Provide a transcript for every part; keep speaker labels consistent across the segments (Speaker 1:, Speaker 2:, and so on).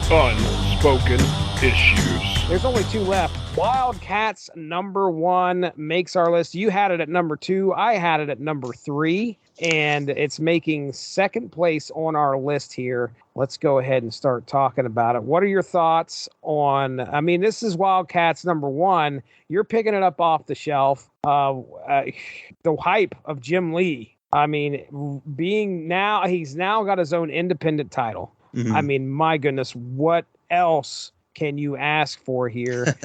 Speaker 1: Unspoken issues.
Speaker 2: There's only two left. WildC.A.T.s #1 makes our list. You had it at #2. I had it at #3. And it's making second place on our list here. Let's go ahead and start talking about it. What are your thoughts on, this is WildC.A.T.s #1. You're picking it up off the shelf. The hype of Jim Lee. He's now got his own independent title.
Speaker 3: Mm-hmm.
Speaker 2: My goodness, what else can you ask for here?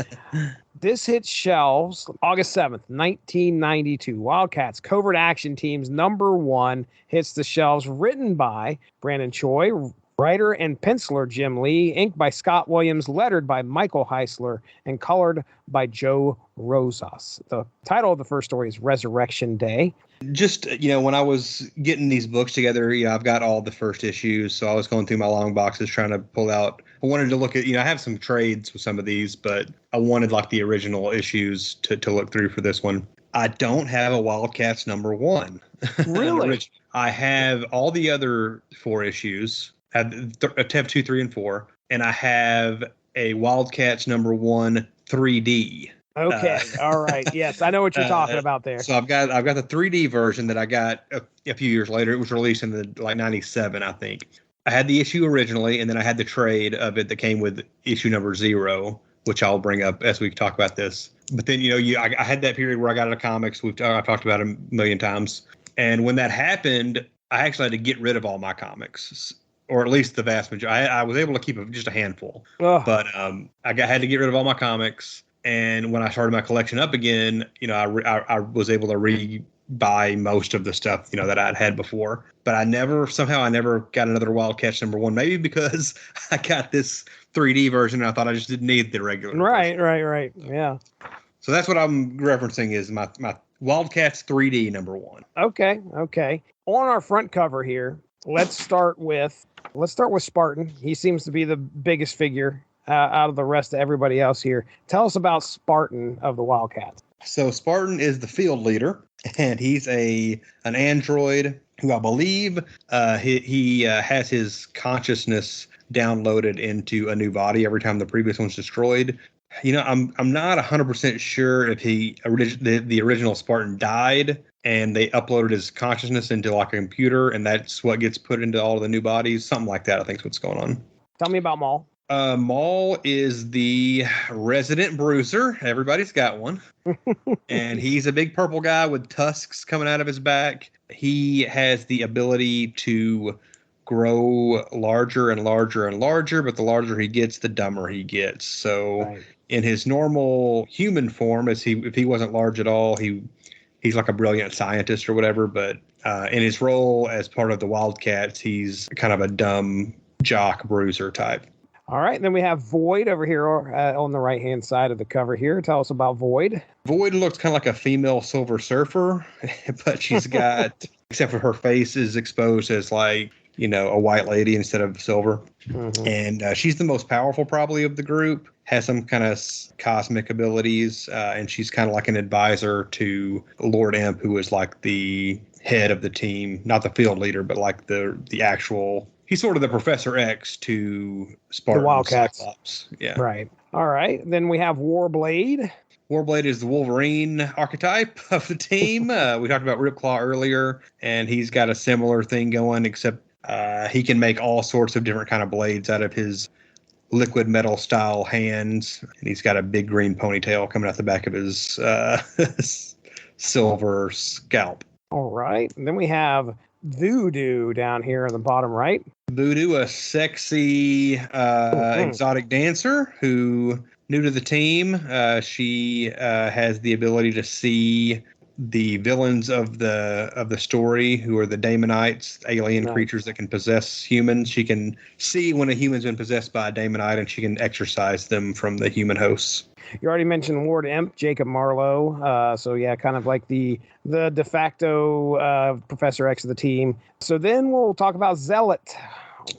Speaker 2: This hits shelves August 7th, 1992. WildC.A.T.s Covert Action Team's #1 hits the shelves, written by Brandon Choi, writer and penciler Jim Lee, inked by Scott Williams, lettered by Michael Heisler, and colored by Joe Rosas. The title of the first story is Resurrection Day.
Speaker 3: Just, when I was getting these books together, I've got all the first issues. So I was going through my long boxes trying to pull out. I wanted to look at, I have some trades with some of these, but I wanted like the original issues to look through for this one. I don't have a WildC.A.T.s #1.
Speaker 2: Really?
Speaker 3: I have all the other 4 issues. I have 2, 3, and 4. And I have a WildC.A.T.s #1 3D.
Speaker 2: Okay. All right. Yes, I know what you're talking about there.
Speaker 3: So I've got the 3D version that I got a few years later. It was released in the 97, I think. I had the issue originally, and then I had the trade of it that came with issue #0, which I'll bring up as we talk about this. But then I had that period where I got out of comics. I've talked about it a million times. And when that happened, I actually had to get rid of all my comics, or at least the vast majority. I was able to keep just a handful, but I had to get rid of all my comics. And when I started my collection up again, I was able to re-buy most of the stuff, that I'd had before. But I never got another WildC.A.T.s #1, maybe because I got this 3D version and I thought I just didn't need the regular version.
Speaker 2: Right. Yeah.
Speaker 3: So that's what I'm referencing is my WildC.A.T.s 3D #1.
Speaker 2: Okay. On our front cover here, let's start with Spartan. He seems to be the biggest figure out of the rest of everybody else here. Tell us about Spartan of the WildC.A.T.s.
Speaker 3: So Spartan is the field leader, and he's an android who I believe he has his consciousness downloaded into a new body every time the previous one's destroyed. I'm not 100% sure if the original Spartan died and they uploaded his consciousness into like a computer, and that's what gets put into all of the new bodies. Something like that, I think is what's going on.
Speaker 2: Tell me about Maul.
Speaker 3: Maul is the resident bruiser. Everybody's got one. And he's a big purple guy with tusks coming out of his back. He has the ability to grow larger and larger and larger, but the larger he gets, the dumber he gets. So in his normal human form, if he wasn't large at all, he's like a brilliant scientist or whatever. But in his role as part of the WildC.A.T.s, he's kind of a dumb jock bruiser type.
Speaker 2: All right, then we have Void over here on the right-hand side of the cover here. Tell us about Void.
Speaker 3: Void looks kind of like a female Silver Surfer, but she's got, except for her face is exposed as like, a white lady instead of silver. Mm-hmm. And she's the most powerful probably of the group, has some kind of cosmic abilities, and she's kind of like an advisor to Lord Imp, who is like the head of the team, not the field leader, but like the actual... He's sort of the Professor X to Spartan.
Speaker 2: The WildC.A.T.s.
Speaker 3: Cyclops. Yeah.
Speaker 2: Right. All right. Then we have Warblade.
Speaker 3: Warblade is the Wolverine archetype of the team. We talked about Ripclaw earlier, and he's got a similar thing going, except he can make all sorts of different kind of blades out of his liquid metal style hands. And he's got a big green ponytail coming out the back of his silver scalp.
Speaker 2: All right. And then we have Voodoo down here on the bottom right.
Speaker 3: Voodoo, a sexy exotic dancer who new to the team. She has the ability to see the villains of the story, who are the Daemonites, alien creatures that can possess humans. She can see when a human's been possessed by a Daemonite, and she can exorcise them from the human hosts.
Speaker 2: You already mentioned Lord Imp, Jacob Marlowe. So yeah, kind of like the de facto Professor X of the team. So then we'll talk about Zealot.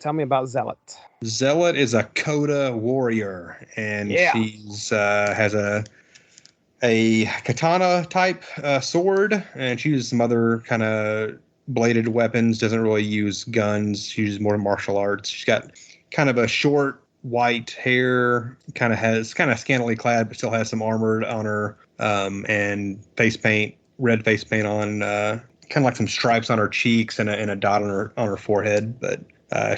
Speaker 2: Tell me about Zealot.
Speaker 3: Zealot is a Coda warrior, and she's has a katana type sword, and she uses some other kind of bladed weapons. Doesn't really use guns. She uses more martial arts. She's got kind of a short white hair, kind of scantily clad, but still has some armor on her, and red face paint on, kind of like some stripes on her cheeks and a dot on her forehead. But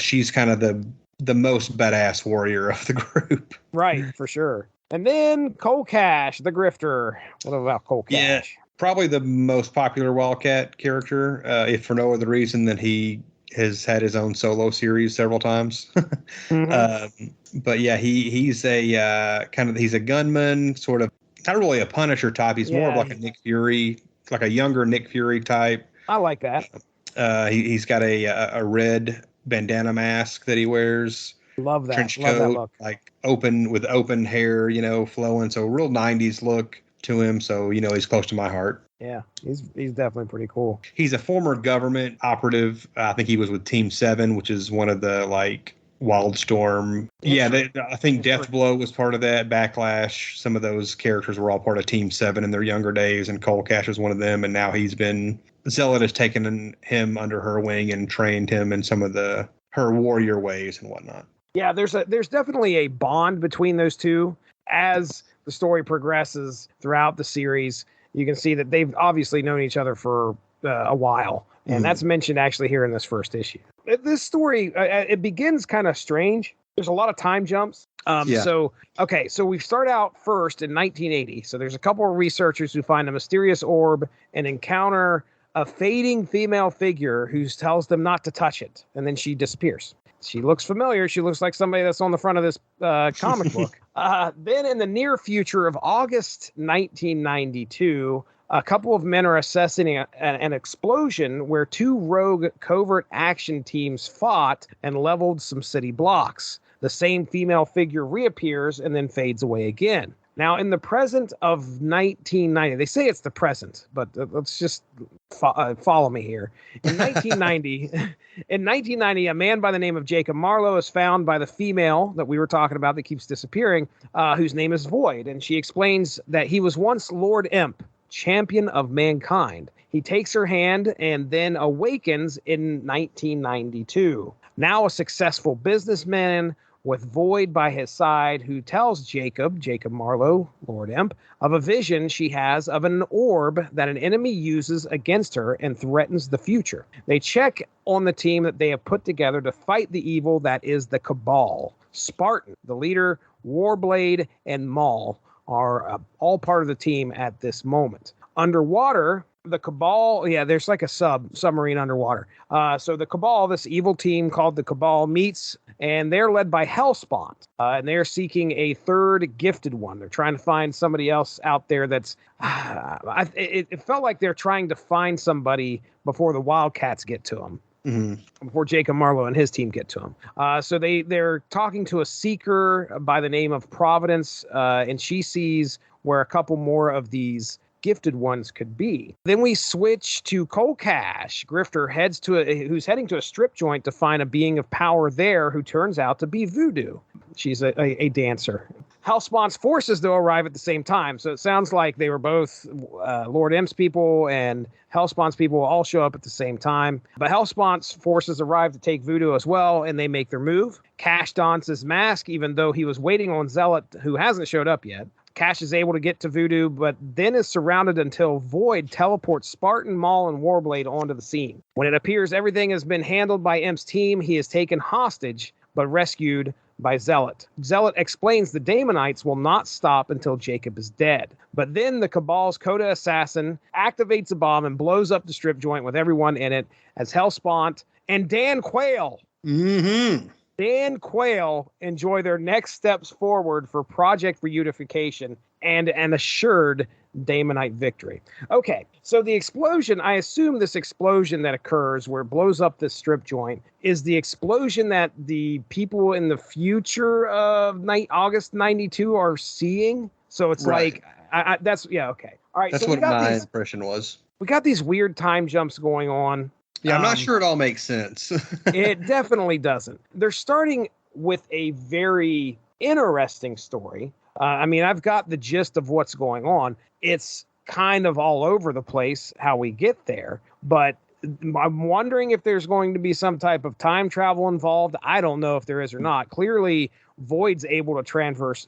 Speaker 3: she's kind of the most badass warrior of the group.
Speaker 2: Right, for sure. And then Cole Cash, the grifter. What about Cole Cash?
Speaker 3: Yeah, probably the most popular Wildcat character, if for no other reason than he has had his own solo series several times. But yeah, he's a he's a gunman, sort of not really a Punisher type. He's more of like a Nick Fury, like a younger Nick Fury type.
Speaker 2: I like that.
Speaker 3: He's got a red bandana mask that he wears.
Speaker 2: Love that.
Speaker 3: Trench
Speaker 2: Love
Speaker 3: coat,
Speaker 2: that look.
Speaker 3: like open hair, flowing. So real 90s look to him. So, he's close to my heart.
Speaker 2: Yeah, he's definitely pretty cool.
Speaker 3: He's a former government operative. I think he was with Team 7, which is one of the Wildstorm. Yeah, I think Deathblow was part of that. Backlash. Some of those characters were all part of Team 7 in their younger days, and Cole Cash was one of them. And now Zealot has taken him under her wing and trained him in some of her warrior ways and whatnot.
Speaker 2: Yeah, there's definitely a bond between those two. As the story progresses throughout the series, you can see that they've obviously known each other for a while. And that's mentioned actually here in this first issue. This story, it begins kind of strange. There's a lot of time jumps. So we start out first in 1980. So there's a couple of researchers who find a mysterious orb and encounter a fading female figure who tells them not to touch it. And then she disappears. She looks familiar. She looks like somebody that's on the front of this comic book. Then in the near future of August 1992, a couple of men are assessing an explosion where two rogue covert action teams fought and leveled some city blocks. The same female figure reappears and then fades away again. Now, in the present of 1990, they say it's the present, but let's just follow me here. In 1990, a man by the name of Jacob Marlowe is found by the female that we were talking about that keeps disappearing, whose name is Void, and she explains that he was once Lord Imp, champion of mankind. He takes her hand and then awakens in 1992. Now a successful businessman with Void by his side, who tells Jacob Marlowe, Lord Imp, of a vision she has of an orb that an enemy uses against her and threatens the future. They check on the team that they have put together to fight the evil that is the Cabal. Spartan, the leader, Warblade, and Maul are all part of the team at this moment. Underwater, the Cabal, there's like a submarine underwater. So the Cabal, this evil team called the Cabal, meets, and they're led by Hellspawn. And they're seeking a third gifted one. They're trying to find somebody else out there that's... it felt like they're trying to find somebody before the Wildcats get to them. Before Jacob Marlowe and his team get to him. So they're talking to a seeker by the name of Providence, and she sees where a couple more of these gifted ones could be. Then we switch to Cole Cash. Grifter who's heading to a strip joint to find a being of power there who turns out to be Voodoo. She's a dancer. Hellspawn's forces, though, arrive at the same time. So it sounds like they were both Lord Imp's people and Hellspawn's people all show up at the same time. But Hellspawn's forces arrive to take Voodoo as well, and they make their move. Cash dons his mask, even though he was waiting on Zealot, who hasn't showed up yet. Cash is able to get to Voodoo, but then is surrounded until Void teleports Spartan, Maul, and Warblade onto the scene. When it appears everything has been handled by Imp's team, he is taken hostage, but rescued by Zealot. Zealot explains the Daemonites will not stop until Jacob is dead. But then the Cabal's Coda assassin activates a bomb and blows up the strip joint with everyone in it as Hellspawn and Dan Quayle. Dan Quayle enjoy their next steps forward for Project Reunification and an assured Daemonite victory. Okay, so the explosion, I assume this explosion that occurs where it blows up this strip joint is the explosion that the people in the future of August 92 are seeing. So it's
Speaker 3: right.
Speaker 2: Okay. All right.
Speaker 3: That's
Speaker 2: so
Speaker 3: what my impression was.
Speaker 2: We got these weird time jumps going on.
Speaker 3: Yeah, I'm not sure it all makes sense.
Speaker 2: It definitely doesn't. They're starting with a very interesting story. I've got the gist of what's going on. It's kind of all over the place how we get there, but I'm wondering if there's going to be some type of time travel involved. I don't know if there is or not. Clearly, Void's able to traverse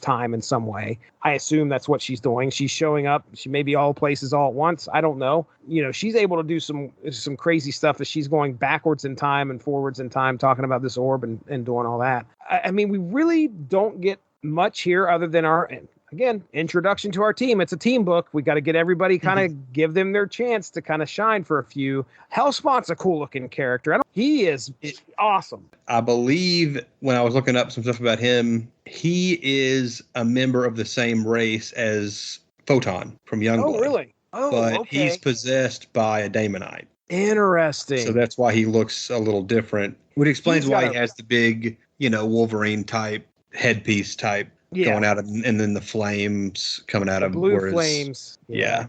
Speaker 2: time in some way. I assume that's what she's doing. She's showing up. She may be all places all at once. I don't know. She's able to do some crazy stuff as she's going backwards in time and forwards in time, talking about this orb and doing all that. I mean, we really don't get much here other than our, again, introduction to our team. It's a team book. We got to get everybody, kind of give them their chance to kind of shine for a few. Hellspawn's a cool looking character. He is awesome.
Speaker 3: I believe when I was looking up some stuff about him, he is a member of the same race as Photon from Youngblood.
Speaker 2: Oh, really? Oh,
Speaker 3: but
Speaker 2: okay.
Speaker 3: He's possessed by a Daemonite.
Speaker 2: Interesting.
Speaker 3: So that's why he looks a little different, which explains why he has the big, Wolverine type headpiece type going out of, and then the flames coming out of
Speaker 2: blue flames.
Speaker 3: Yeah.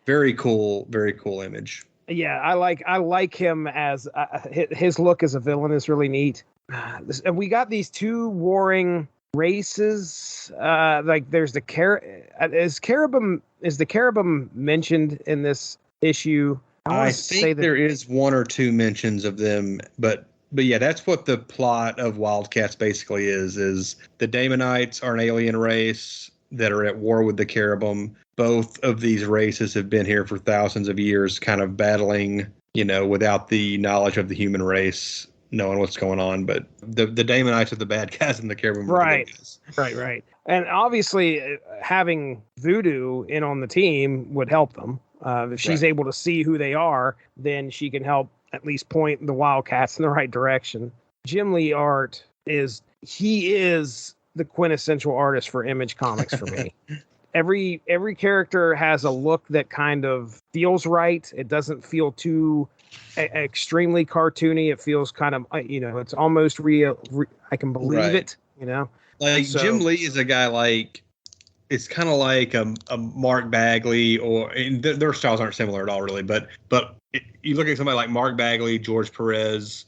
Speaker 2: Very
Speaker 3: cool image.
Speaker 2: Yeah, I like him as his look as a villain is really neat. We got these two warring races. Like there's the is the Caribum mentioned in this issue?
Speaker 3: I think there is one or two mentions of them, but yeah, that's what the plot of Wildcats basically is the Daemonites are an alien race that are at war with the Caribum. Both of these races have been here for thousands of years, kind of battling, without the knowledge of the human race, knowing what's going on. But the Daemonites are the bad guys and the Caribum are the good guys.
Speaker 2: Right. And obviously having Voodoo in on the team would help them. If she's able to see who they are, then she can help at least point the Wildcats in the right direction. Jim Lee art is the quintessential artist for Image Comics for me. Every character has a look that kind of feels right. It doesn't feel too extremely cartoony. It feels kind of, it's almost real. I can believe it,
Speaker 3: Like Jim Lee is a guy it's kind of like a Mark Bagley, their styles aren't similar at all, really. But you look at somebody like Mark Bagley, George Perez,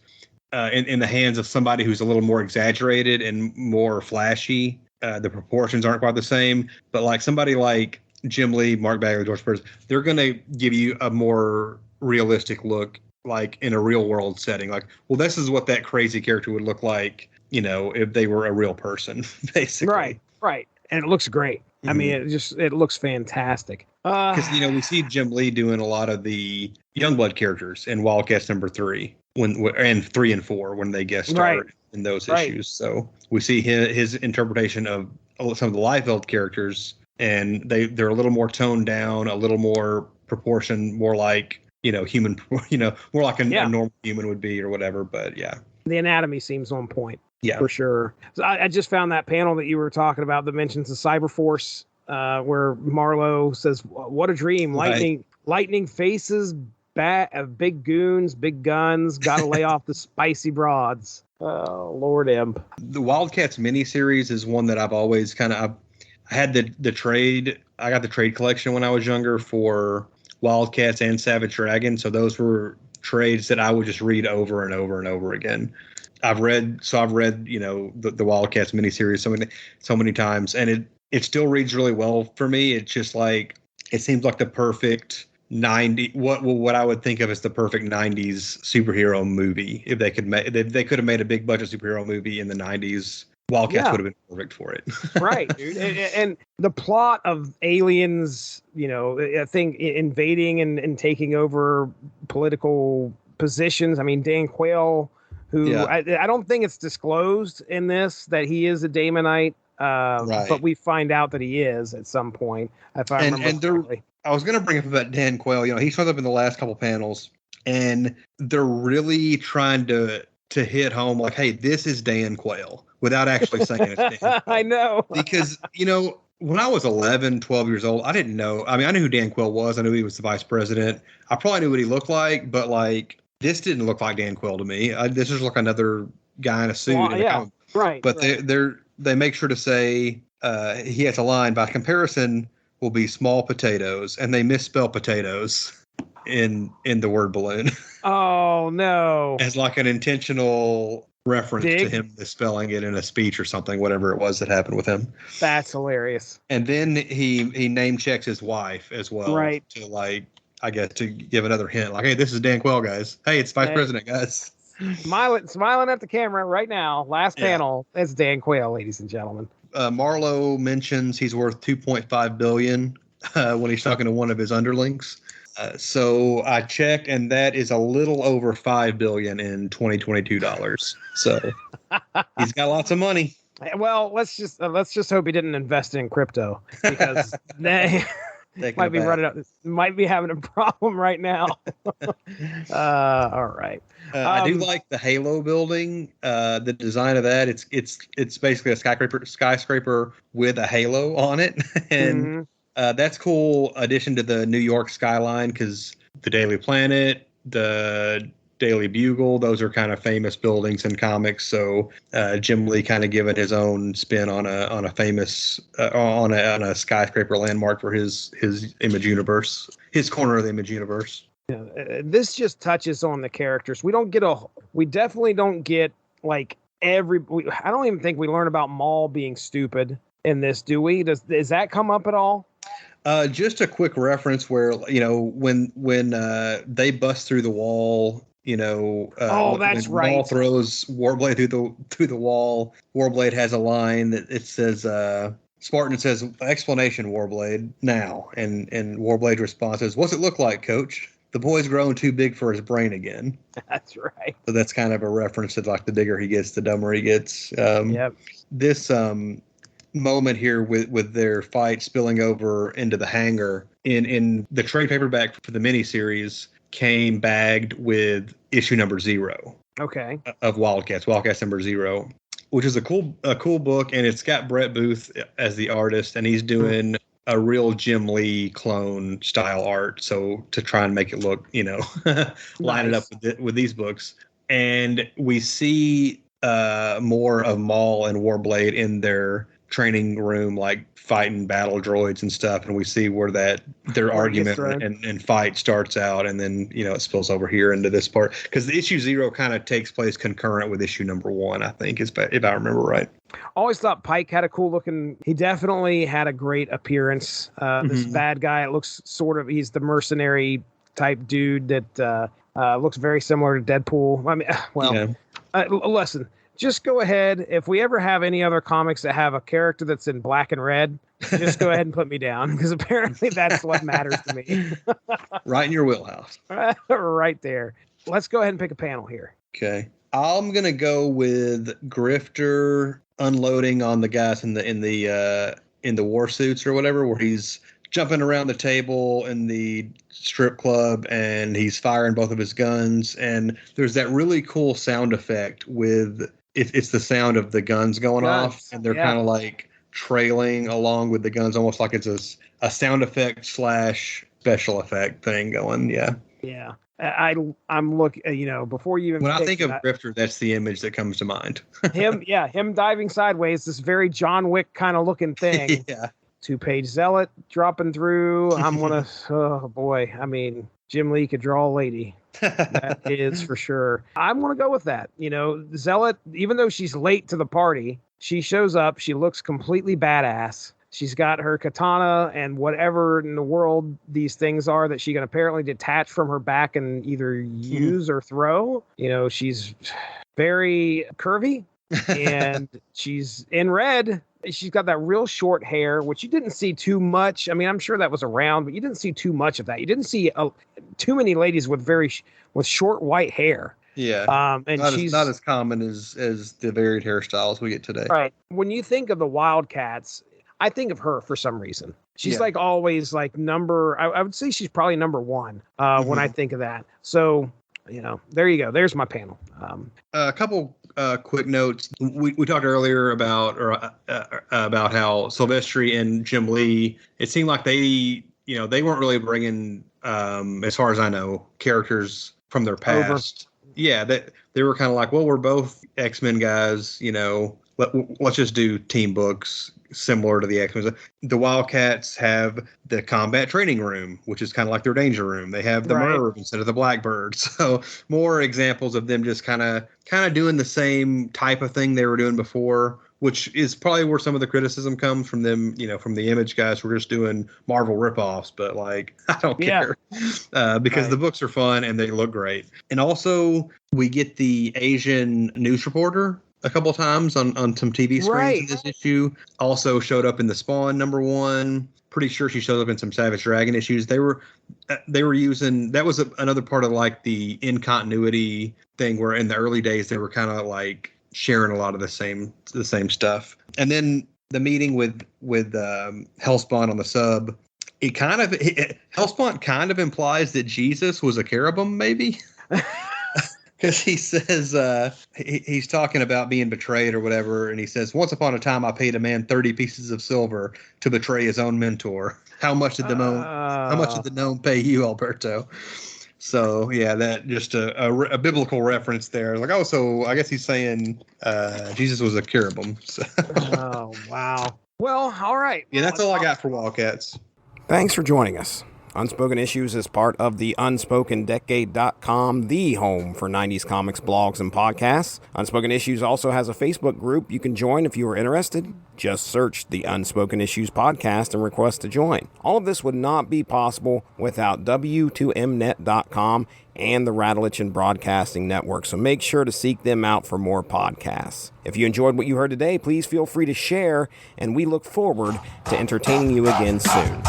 Speaker 3: in the hands of somebody who's a little more exaggerated and more flashy. The proportions aren't quite the same, but like somebody like Jim Lee, Mark Bagley, George Perez, they're going to give you a more realistic look, like in a real world setting. Like, well, this is what that crazy character would look like, if they were a real person, basically.
Speaker 2: Right. And it looks great. I mean, it looks fantastic.
Speaker 3: Because, we see Jim Lee doing a lot of the Youngblood characters in Wildcats number 3 and 3 and 4 when they guest star in those issues. So we see his interpretation of some of the Liefeld characters, and they're a little more toned down, a little more proportion, more like, human, more like a normal human would be or whatever. But yeah.
Speaker 2: The anatomy seems on point.
Speaker 3: Yeah,
Speaker 2: for sure. So I just found that panel that you were talking about that mentions the Cyberforce, where Marlowe says, "What a dream! Lightning faces, big goons, big guns. Got to lay off the spicy broads." Oh, Lord Imp.
Speaker 3: The Wildcats miniseries is one that I've always I had the trade. I got the trade collection when I was younger for Wildcats and Savage Dragon. So those were trades that I would just read over and over and over again. I've read, the Wildcats miniseries so many times, and it still reads really well for me. It's just like, it seems like the perfect 90, what I would think of as the perfect 90s superhero movie. If they could have made a big budget superhero movie in the 90s, Wildcats would have been perfect for it.
Speaker 2: Right, dude. And the plot of aliens, I think invading and taking over political positions. I mean, Dan Quayle, who I don't think it's disclosed in this that he is a Daemonite, but we find out that he is at some point, if I remember correctly.
Speaker 3: I was going to bring up about Dan Quayle. He shows up in the last couple panels, and they're really trying to hit home like, hey, this is Dan Quayle, without actually saying it's Dan Quayle.
Speaker 2: I know.
Speaker 3: Because, when I was 11, 12 years old, I didn't know. I mean, I knew who Dan Quayle was. I knew he was the vice president. I probably knew what he looked like, but this didn't look like Dan Quayle to me. This is like another guy in a suit.
Speaker 2: Right.
Speaker 3: But they make sure to say he has a line, by comparison will be small potatoes, and they misspell potatoes in the word balloon.
Speaker 2: Oh no!
Speaker 3: As like an intentional reference to him misspelling it in a speech or something, whatever it was that happened with him.
Speaker 2: That's hilarious.
Speaker 3: And then he name checks his wife as well,
Speaker 2: right?
Speaker 3: To I guess, to give another hint, like, hey, this is Dan Quayle, guys. Hey, it's Vice President, guys.
Speaker 2: Smiling at the camera right now. Last panel. It's Dan Quayle, ladies and gentlemen.
Speaker 3: Marlowe mentions he's worth $2.5 billion when he's talking to one of his underlings. So I checked, and that is a little over $5 billion in 2022 dollars. So he's got lots of money.
Speaker 2: Well, let's just hope he didn't invest in crypto, because they might be running up. Might be having a problem right now. All right.
Speaker 3: I do like the Halo building. The design of that. It's basically a skyscraper with a halo on it, and that's cool addition to the New York skyline, because the Daily Planet, the Daily Bugle, those are kind of famous buildings in comics. So Jim Lee kind of giving his own spin on a famous on a skyscraper landmark for his Image universe, his corner of the Image universe.
Speaker 2: Yeah, this just touches on the characters. We definitely don't get like I don't even think we learn about Maul being stupid in this, do we? Does that come up at all?
Speaker 3: Just a quick reference where, when they bust through the wall,
Speaker 2: that's right.
Speaker 3: Maul throws Warblade through the wall. Warblade has a line that it says, Spartan says, "Explanation, Warblade, now." And Warblade's response is, "What's it look like, Coach? The boy's grown too big for his brain again."
Speaker 2: That's right.
Speaker 3: So that's kind of a reference to, like, the bigger he gets, the dumber he gets.
Speaker 2: Yep.
Speaker 3: This moment here with their fight spilling over into the hangar in the trade paperback for the miniseries came bagged with issue number 0.
Speaker 2: Okay.
Speaker 3: Of Wildcats number 0, which is a cool book, and it's got Brett Booth as the artist, and he's doing a real Jim Lee clone style art, so to try and make it look, line it up with these books. And we see more of Maul and Warblade in their training room, like fighting battle droids and stuff, and we see where their argument and fight starts out, and then it spills over here into this part, because the issue 0 kind of takes place concurrent with issue number 1, I think, if I remember right.
Speaker 2: Always thought Pike had a cool looking. He definitely had a great appearance. This bad guy, it looks he's the mercenary type dude that looks very similar to Deadpool. I mean, listen. Just go ahead. If we ever have any other comics that have a character that's in black and red, just go ahead and put me down, because apparently that's what matters to me.
Speaker 3: Right in your wheelhouse.
Speaker 2: Right there. Let's go ahead and pick a panel here.
Speaker 3: Okay. I'm gonna go with Grifter unloading on the guys in the war suits or whatever, where he's jumping around the table in the strip club and he's firing both of his guns, and there's that really cool sound effect with it's the sound of the guns going off, and they're kind of like trailing along with the guns, almost like it's a sound effect / special effect thing going. Yeah. I'm looking, before you even. When I think of Grifter, that's the image that comes to mind. him diving sideways, this very John Wick kind of looking thing. Yeah. 2-page Zealot dropping through. I'm gonna. Oh boy, I mean, Jim Lee could draw a lady. That is for sure. I'm gonna go with that. Zealot, even though she's late to the party, she shows up. She looks completely badass. She's got her katana and whatever in the world these things are that she can apparently detach from her back and either use or throw. She's very curvy, and she's in red. She's got that real short hair, which you didn't see too much. I mean, I'm sure that was around, but you didn't see too much of that. You didn't see too many ladies with with short white hair. Yeah. And she's not as common as the varied hairstyles we get today.
Speaker 2: Right. When you think of the Wildcats, I think of her for some reason. She's like always like I would say she's probably number 1 when I think of that. So, there you go. There's my panel.
Speaker 3: A couple quick notes. We talked earlier about how Silvestri and Jim Lee, it seemed like they weren't really bringing, as far as I know, characters from their past. Yeah, they were kind of like, well, we're both X-Men guys, let's just do team books similar to the X-Men. The Wildcats have the combat training room, which is kind of like their danger room. They have the Merv instead of the Blackbird. So more examples of them just kind of doing the same type of thing they were doing before, which is probably where some of the criticism comes from them, from the Image guys. We're just doing Marvel ripoffs, but like, I don't care because the books are fun and they look great. And also we get the Asian news reporter a couple times on some TV screens in this issue. Also showed up in the Spawn #1. Pretty sure she showed up in some Savage Dragon issues. They were using, that was another part of like the in continuity thing where in the early days they were kind of like sharing a lot of the same stuff. And then the meeting with Hellspawn on the sub, Hellspawn kind of implies that Jesus was a cherubim, maybe. Because he says he's talking about being betrayed or whatever, and he says, "Once upon a time, I paid a man 30 pieces of silver to betray his own mentor. How much did the gnome pay you, Alberto?" So yeah, that just a biblical reference there. Like, oh, so I guess he's saying Jesus was a cherubim. So.
Speaker 2: Oh wow. Well, all right.
Speaker 3: Yeah, that's all I got for Wildcats.
Speaker 4: Thanks for joining us. Unspoken Issues is part of the UnspokenDecade.com, the home for 90s comics, blogs, and podcasts. Unspoken Issues also has a Facebook group you can join if you are interested. Just search the Unspoken Issues podcast and request to join. All of this would not be possible without W2Mnet.com and the Rattlich and Broadcasting Network, so make sure to seek them out for more podcasts. If you enjoyed what you heard today, please feel free to share, and we look forward to entertaining you again soon.